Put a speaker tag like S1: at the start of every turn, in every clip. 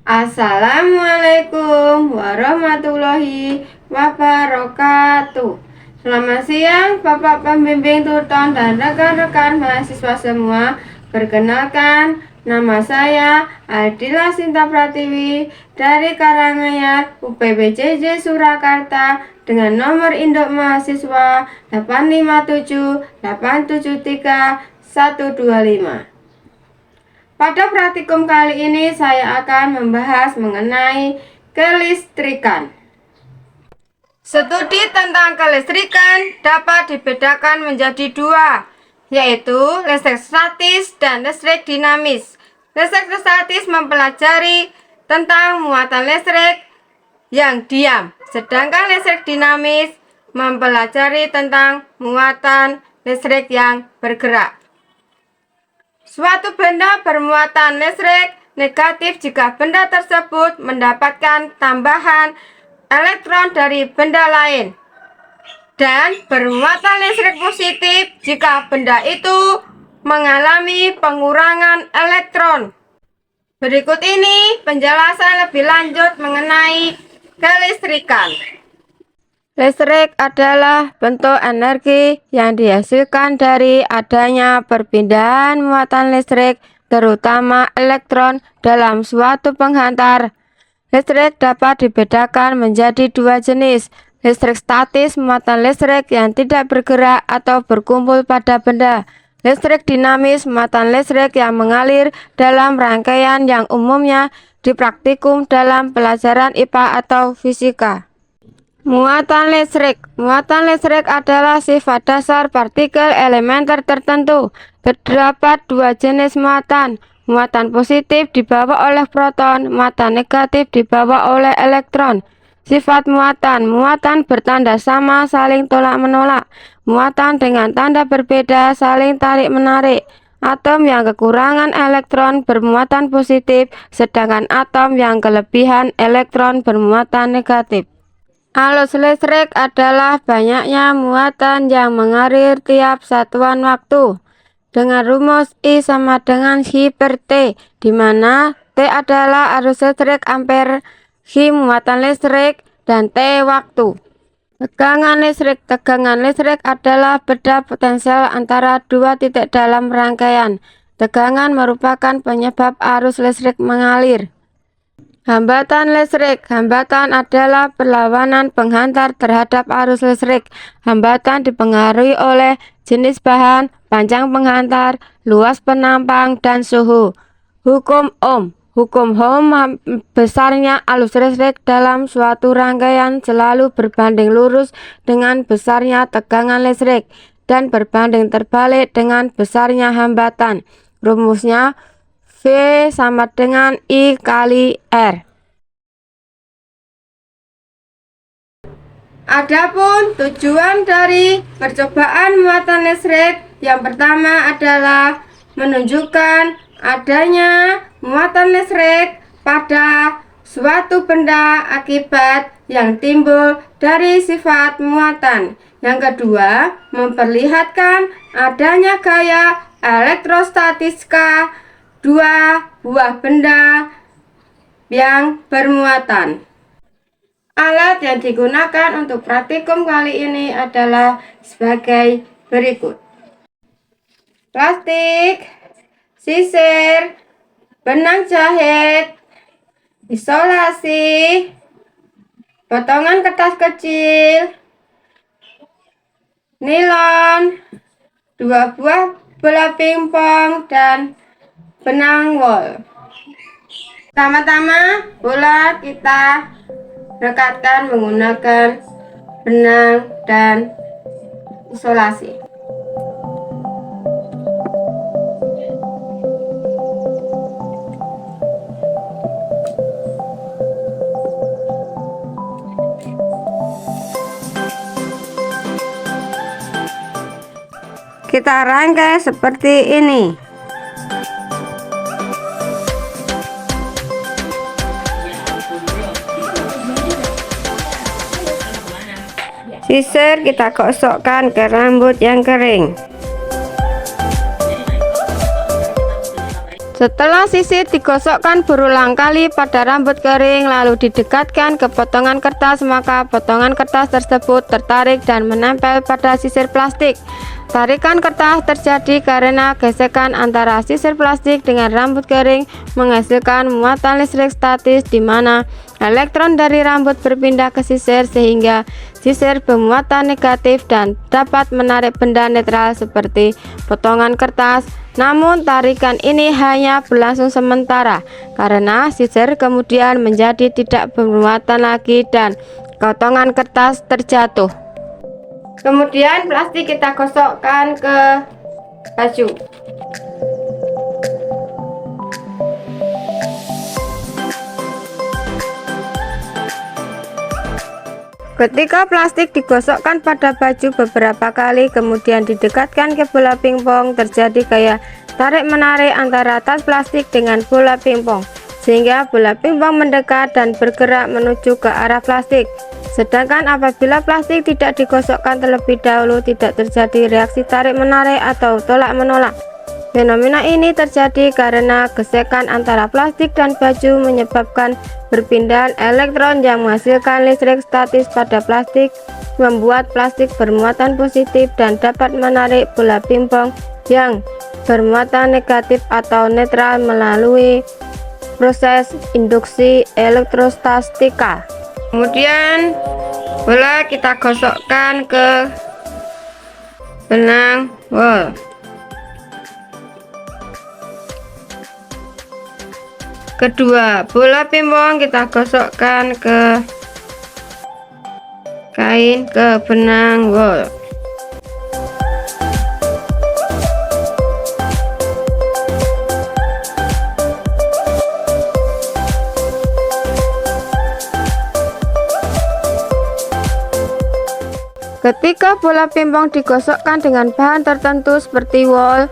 S1: Assalamualaikum warahmatullahi wabarakatuh. Selamat siang Bapak Pembimbing Tuton dan rekan-rekan mahasiswa semua. Perkenalkan, nama saya Aldila Sinta Pratiwi dari Karanganyar UPBJJ Surakarta dengan nomor induk mahasiswa 857373125. Pada praktikum kali ini saya akan membahas mengenai kelistrikan. Studi tentang kelistrikan dapat dibedakan menjadi dua, yaitu listrik statis dan listrik dinamis. Listrik statis mempelajari tentang muatan listrik yang diam, sedangkan listrik dinamis mempelajari tentang muatan listrik yang bergerak. Suatu benda bermuatan listrik negatif jika benda tersebut mendapatkan tambahan elektron dari benda lain, dan bermuatan listrik positif jika benda itu mengalami pengurangan elektron. Berikut ini penjelasan lebih lanjut mengenai kelistrikan. Listrik adalah bentuk energi yang dihasilkan dari adanya perpindahan muatan listrik, terutama elektron, dalam suatu penghantar. Listrik dapat dibedakan menjadi dua jenis: listrik statis, muatan listrik yang tidak bergerak atau berkumpul pada benda; listrik dinamis, muatan listrik yang mengalir dalam rangkaian yang umumnya dipraktikum dalam pelajaran IPA atau fisika. Muatan listrik adalah sifat dasar partikel elementer tertentu. Terdapat dua jenis muatan. Muatan positif dibawa oleh proton, muatan negatif dibawa oleh elektron. Sifat muatan bertanda sama saling tolak-menolak. Muatan dengan tanda berbeda saling tarik-menarik. Atom yang kekurangan elektron bermuatan positif, sedangkan atom yang kelebihan elektron bermuatan negatif. Arus listrik adalah banyaknya muatan yang mengalir tiap satuan waktu, dengan rumus I sama dengan I per T, di mana T adalah arus listrik ampere, I muatan listrik, dan T waktu. Tegangan listrik adalah beda potensial antara dua titik dalam rangkaian. Tegangan merupakan penyebab arus listrik mengalir. Hambatan adalah perlawanan penghantar terhadap arus listrik. Hambatan dipengaruhi oleh jenis bahan, panjang penghantar, luas penampang, dan suhu. Hukum Ohm besarnya arus listrik dalam suatu rangkaian selalu berbanding lurus dengan besarnya tegangan listrik dan berbanding terbalik dengan besarnya hambatan. Rumusnya V sama dengan I kali R. Adapun tujuan dari percobaan muatan listrik yang pertama adalah menunjukkan adanya muatan listrik pada suatu benda akibat yang timbul dari sifat muatan. Yang kedua, memperlihatkan adanya gaya elektrostatika dua buah benda yang bermuatan. Alat yang digunakan untuk praktikum kali ini adalah sebagai berikut: plastik, sisir, benang jahit, isolasi, potongan kertas kecil, nilon, dua buah bola pingpong, dan benang wol. Pertama-tama bola kita rekatkan menggunakan benang dan isolasi. Kita rangkai seperti ini. Sisir kita gosokkan ke rambut yang kering. Setelah sisir digosokkan berulang kali pada rambut kering lalu didekatkan ke potongan kertas, maka potongan kertas tersebut tertarik dan menempel pada sisir plastik. Tarikan kertas terjadi karena gesekan antara sisir plastik dengan rambut kering menghasilkan muatan listrik statis di mana elektron dari rambut berpindah ke sisir sehingga sisir bermuatan negatif dan dapat menarik benda netral seperti potongan kertas. Namun tarikan ini hanya berlangsung sementara karena sisir kemudian menjadi tidak bermuatan lagi dan potongan kertas terjatuh. Kemudian plastik kita gosokkan ke baju. Ketika plastik digosokkan pada baju beberapa kali kemudian didekatkan ke bola pingpong, terjadi gaya tarik-menarik antara tas plastik dengan bola pingpong sehingga bola pingpong mendekat dan bergerak menuju ke arah plastik. Sedangkan apabila plastik tidak digosokkan terlebih dahulu, tidak terjadi reaksi tarik-menarik atau tolak-menolak. Fenomena ini terjadi karena gesekan antara plastik dan baju menyebabkan perpindahan elektron yang menghasilkan listrik statis pada plastik, membuat plastik bermuatan positif dan dapat menarik bola pingpong yang bermuatan negatif atau netral melalui proses induksi elektrostatika. Kemudian bola kita gosokkan ke benang wol. Kedua, bola pingpong kita gosokkan ke kain ke benang wol. Ketika bola pingpong digosokkan dengan bahan tertentu seperti wol,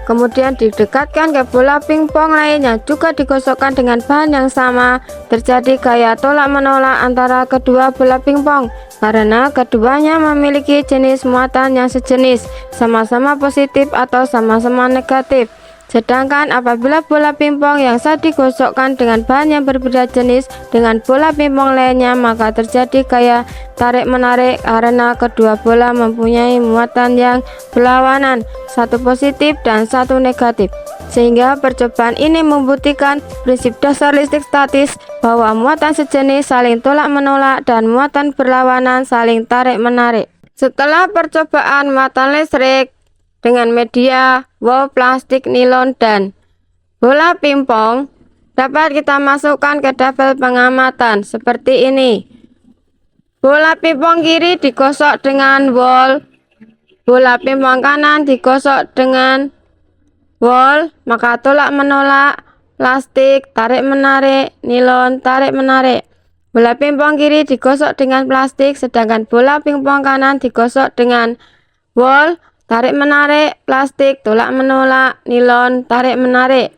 S1: kemudian didekatkan ke bola pingpong lain yang juga digosokkan dengan bahan yang sama, terjadi gaya tolak-menolak antara kedua bola pingpong karena keduanya memiliki jenis muatan yang sejenis, sama-sama positif atau sama-sama negatif. Sedangkan apabila bola pingpong yang saat digosokkan dengan bahan yang berbeda jenis dengan bola pingpong lainnya, maka terjadi gaya tarik-menarik karena kedua bola mempunyai muatan yang berlawanan, satu positif dan satu negatif. Sehingga percobaan ini membuktikan prinsip dasar listrik statis bahwa muatan sejenis saling tolak-menolak dan muatan berlawanan saling tarik-menarik. Setelah percobaan muatan listrik dengan media wol, plastik, nilon, dan bola pingpong dapat kita masukkan ke tabel pengamatan seperti ini. Bola pingpong kiri digosok dengan wol, bola pingpong kanan digosok dengan wol, maka tolak menolak, plastik, tarik menarik, nilon, tarik menarik. Bola pingpong kiri digosok dengan plastik, sedangkan bola pingpong kanan digosok dengan wol, tarik menarik, plastik, tolak menolak, nilon, tarik menarik.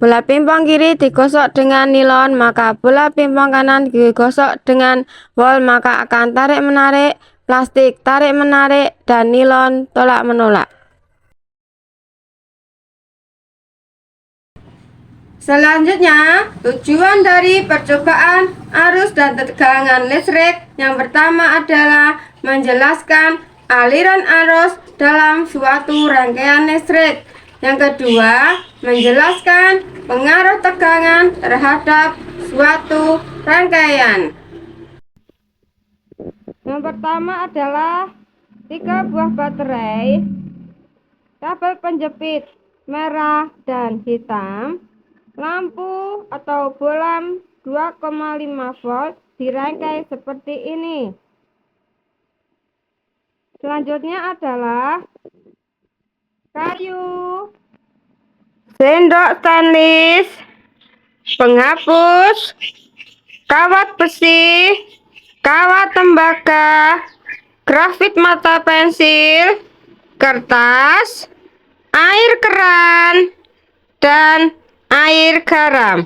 S1: Bola pingpong kiri digosok dengan nilon, maka bola pingpong kanan digosok dengan wol, maka akan tarik menarik, plastik, tarik menarik, dan nilon, tolak menolak. Selanjutnya, tujuan dari percobaan arus dan tegangan listrik yang pertama adalah menjelaskan aliran arus dalam suatu rangkaian listrik. Yang kedua, menjelaskan pengaruh tegangan terhadap suatu rangkaian. Yang pertama adalah 3 buah baterai, kabel penjepit merah dan hitam, lampu atau bolam 2,5 volt dirangkai seperti ini. Selanjutnya adalah kayu, sendok stainless, penghapus, kawat besi, kawat tembaga, grafit mata pensil, kertas, air keran, dan air garam.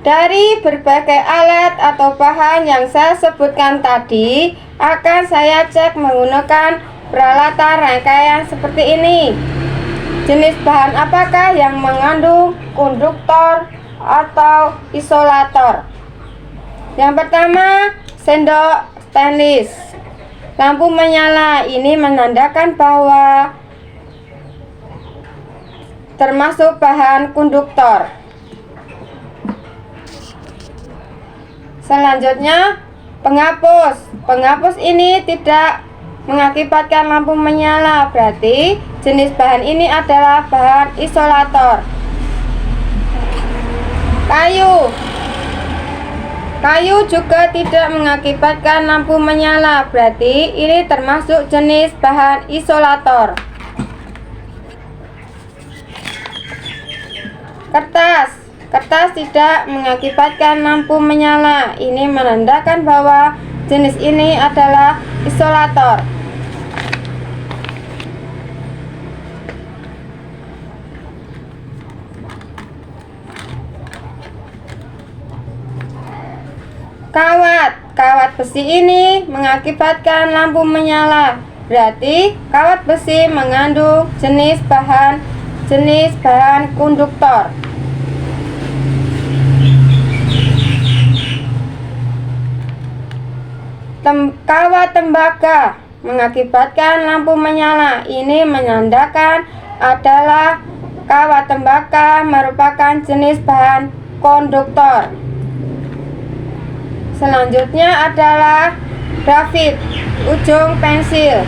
S1: Dari berbagai alat atau bahan yang saya sebutkan tadi, akan saya cek menggunakan peralatan rangkaian seperti ini. Jenis bahan apakah yang mengandung konduktor atau isolator? Yang pertama, sendok stainless. Lampu menyala, ini menandakan bahwa termasuk bahan konduktor. Selanjutnya, penghapus. Penghapus ini tidak mengakibatkan lampu menyala, berarti jenis bahan ini adalah bahan isolator. Kayu juga tidak mengakibatkan lampu menyala, berarti ini termasuk jenis bahan isolator. Kertas tidak mengakibatkan lampu menyala, ini menandakan bahwa jenis ini adalah isolator. Kawat besi ini mengakibatkan lampu menyala, berarti kawat besi mengandung jenis bahan konduktor. Kawat tembaga mengakibatkan lampu menyala, ini menandakan adalah kawat tembaga merupakan jenis bahan konduktor. Selanjutnya adalah grafit, ujung pensil.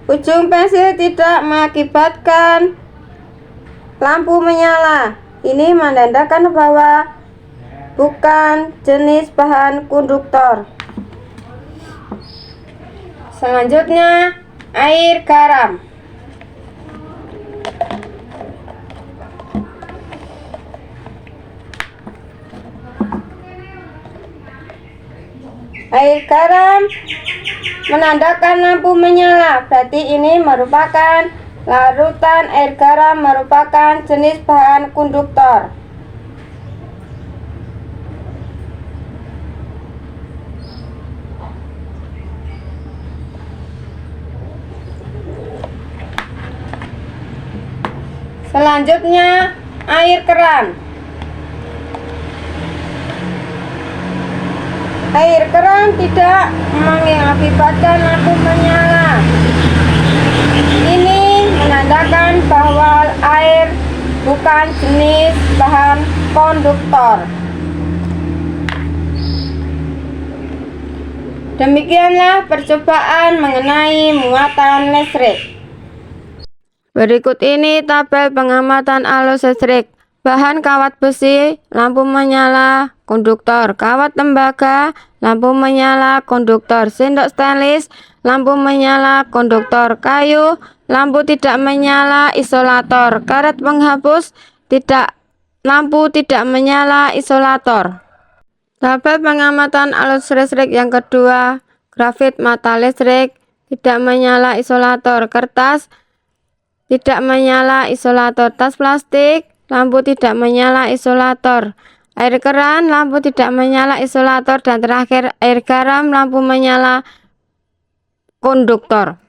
S1: Ujung pensil tidak mengakibatkan lampu menyala, ini menandakan bahwa bukan jenis bahan konduktor. Selanjutnya, air garam. Air garam menandakan lampu menyala, berarti ini merupakan larutan air garam merupakan jenis bahan konduktor. Selanjutnya, air keran. Air keran tidak mengakibatkan lampu menyala. Ini menandakan bahwa air bukan jenis bahan konduktor. Demikianlah percobaan mengenai muatan listrik. Berikut ini tabel pengamatan arus listrik. Bahan kawat besi, lampu menyala, konduktor. Kawat tembaga, lampu menyala, konduktor. Sendok stainless, lampu menyala, konduktor. Kayu, lampu tidak menyala, isolator. Karet penghapus, lampu tidak menyala, isolator. Tabel pengamatan arus listrik yang kedua. Grafit mata listrik, tidak menyala, isolator. Kertas, tidak menyala, isolator. Tas plastik, lampu tidak menyala, isolator. Air keran, lampu tidak menyala, isolator. Dan terakhir air garam, lampu menyala, konduktor.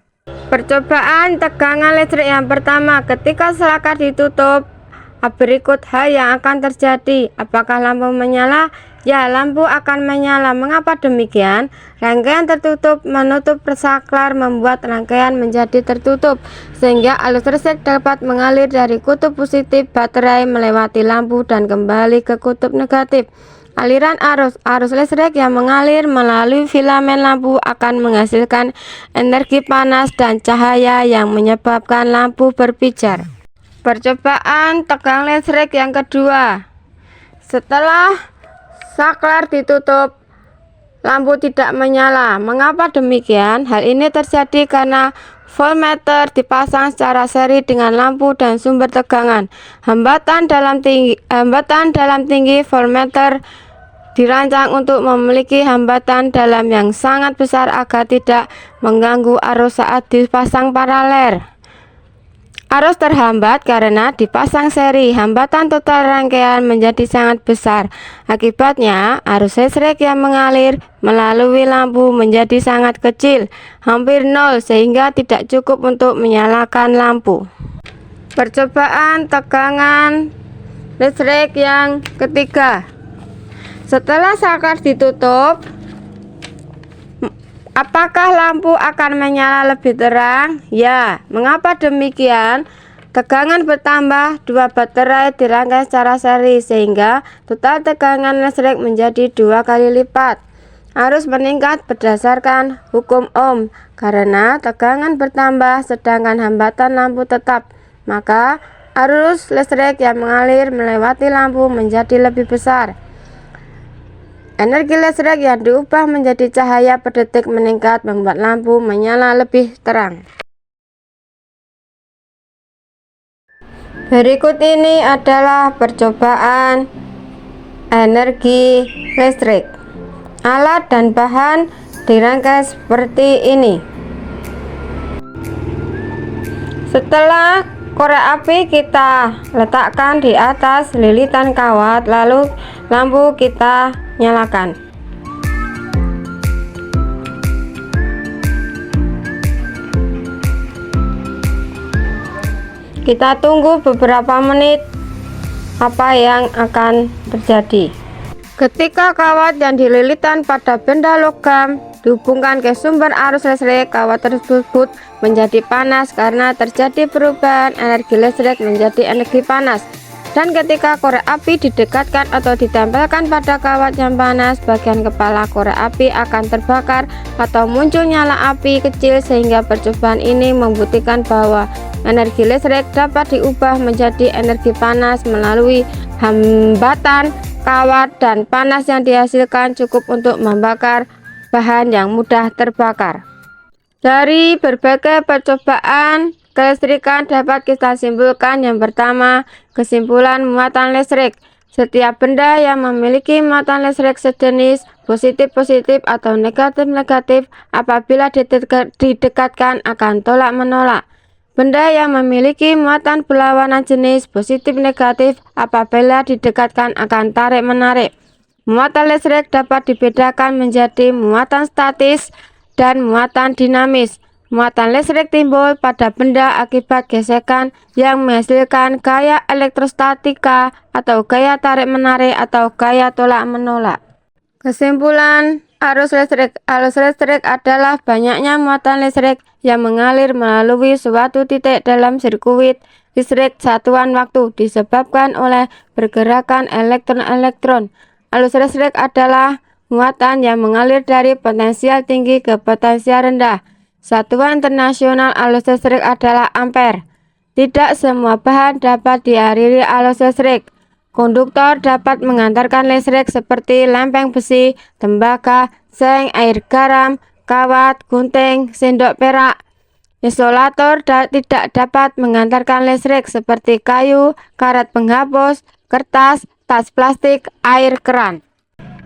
S1: Percobaan tegangan listrik yang pertama, ketika selakat ditutup, berikut hal yang akan terjadi. Apakah lampu menyala? Ya, lampu akan menyala. Mengapa demikian? Rangkaian tertutup menutup saklar membuat rangkaian menjadi tertutup, sehingga arus listrik dapat mengalir dari kutub positif baterai melewati lampu dan kembali ke kutub negatif. Aliran arus listrik yang mengalir melalui filamen lampu akan menghasilkan energi panas dan cahaya yang menyebabkan lampu berpijar. Percobaan tegangan listrik yang kedua. Setelah saklar ditutup, lampu tidak menyala. Mengapa demikian? Hal ini terjadi karena voltmeter dipasang secara seri dengan lampu dan sumber tegangan. Hambatan dalam tinggi voltmeter dirancang untuk memiliki hambatan dalam yang sangat besar agar tidak mengganggu arus saat dipasang paralel. Arus terhambat karena dipasang seri. Hambatan total rangkaian menjadi sangat besar. Akibatnya, arus listrik yang mengalir melalui lampu menjadi sangat kecil, hampir nol, sehingga tidak cukup untuk menyalakan lampu. Percobaan tegangan listrik yang ketiga. Setelah saklar ditutup, apakah lampu akan menyala lebih terang? Ya. Mengapa demikian? Tegangan bertambah, dua baterai dirangkai secara seri sehingga total tegangan listrik menjadi 2 kali lipat. Arus meningkat berdasarkan hukum Ohm karena tegangan bertambah sedangkan hambatan lampu tetap. Maka arus listrik yang mengalir melewati lampu menjadi lebih besar. Energi listrik yang diubah menjadi cahaya per detik meningkat membuat lampu menyala lebih terang. Berikut ini adalah percobaan energi listrik. Alat dan bahan dirangkai seperti ini. Setelah korek api kita letakkan di atas lilitan kawat, lalu lampu kita nyalakan. Kita tunggu beberapa menit apa yang akan terjadi. Ketika kawat yang dililitan pada benda logam dihubungkan ke sumber arus listrik, kawat tersebut menjadi panas karena terjadi perubahan energi listrik menjadi energi panas. Dan ketika korek api didekatkan atau ditempelkan pada kawat yang panas, bagian kepala korek api akan terbakar atau muncul nyala api kecil, sehingga percobaan ini membuktikan bahwa energi listrik dapat diubah menjadi energi panas melalui hambatan kawat, dan panas yang dihasilkan cukup untuk membakar bahan yang mudah terbakar. Dari berbagai percobaan kelistrikan dapat kita simpulkan yang pertama, kesimpulan muatan listrik. Setiap benda yang memiliki muatan listrik sejenis, positif-positif atau negatif-negatif, apabila didekatkan akan tolak-menolak. Benda yang memiliki muatan berlawanan jenis, positif-negatif, apabila didekatkan akan tarik-menarik. Muatan listrik dapat dibedakan menjadi muatan statis dan muatan dinamis. Muatan listrik timbul pada benda akibat gesekan yang menghasilkan gaya elektrostatika atau gaya tarik-menarik atau gaya tolak-menolak. Kesimpulan arus listrik. Arus listrik adalah banyaknya muatan listrik yang mengalir melalui suatu titik dalam sirkuit listrik satuan waktu disebabkan oleh pergerakan elektron-elektron. Arus listrik adalah muatan yang mengalir dari potensial tinggi ke potensial rendah. Satuan internasional arus listrik adalah ampere. Tidak semua bahan dapat dialiri arus listrik. Konduktor dapat mengantarkan listrik seperti lempeng besi, tembaga, seng, air garam, kawat, gunting, sendok perak. Isolator tidak dapat mengantarkan listrik seperti kayu, karet penghapus, kertas, tas plastik, air keran.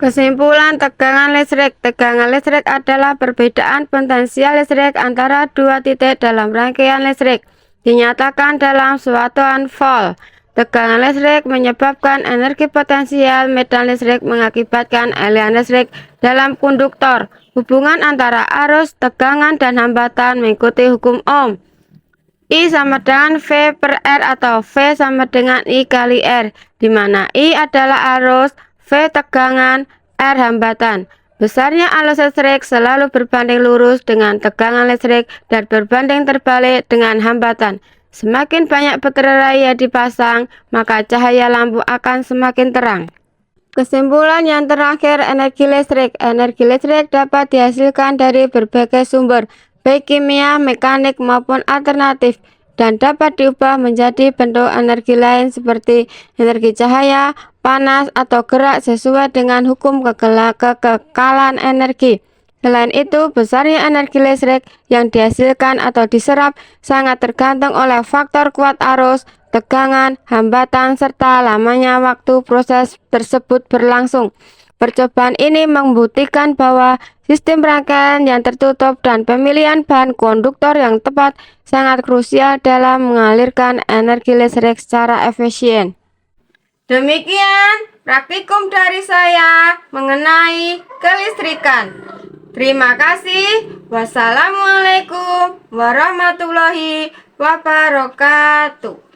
S1: Kesimpulan tegangan listrik. Tegangan listrik adalah perbedaan potensial listrik antara dua titik dalam rangkaian listrik. Dinyatakan dalam suatuan volt. Tegangan listrik menyebabkan energi potensial medan listrik mengakibatkan aliran listrik dalam konduktor. Hubungan antara arus, tegangan, dan hambatan mengikuti hukum Ohm. I sama dengan V per R atau V sama dengan I kali R, di mana I adalah arus, V tegangan, R hambatan. Besarnya arus listrik selalu berbanding lurus dengan tegangan listrik dan berbanding terbalik dengan hambatan. Semakin banyak baterai yang dipasang, maka cahaya lampu akan semakin terang. Kesimpulan yang terakhir, energi listrik. Energi listrik dapat dihasilkan dari berbagai sumber, baik kimia, mekanik, maupun alternatif, dan dapat diubah menjadi bentuk energi lain seperti energi cahaya, panas, atau gerak sesuai dengan hukum kekekalan energi. Selain itu, besarnya energi listrik yang dihasilkan atau diserap sangat tergantung oleh faktor kuat arus, tegangan, hambatan, serta lamanya waktu proses tersebut berlangsung. Percobaan ini membuktikan bahwa sistem rangkaian yang tertutup dan pemilihan bahan konduktor yang tepat sangat krusial dalam mengalirkan energi listrik secara efisien. Demikian praktikum dari saya mengenai kelistrikan. Terima kasih. Wassalamualaikum warahmatullahi wabarakatuh.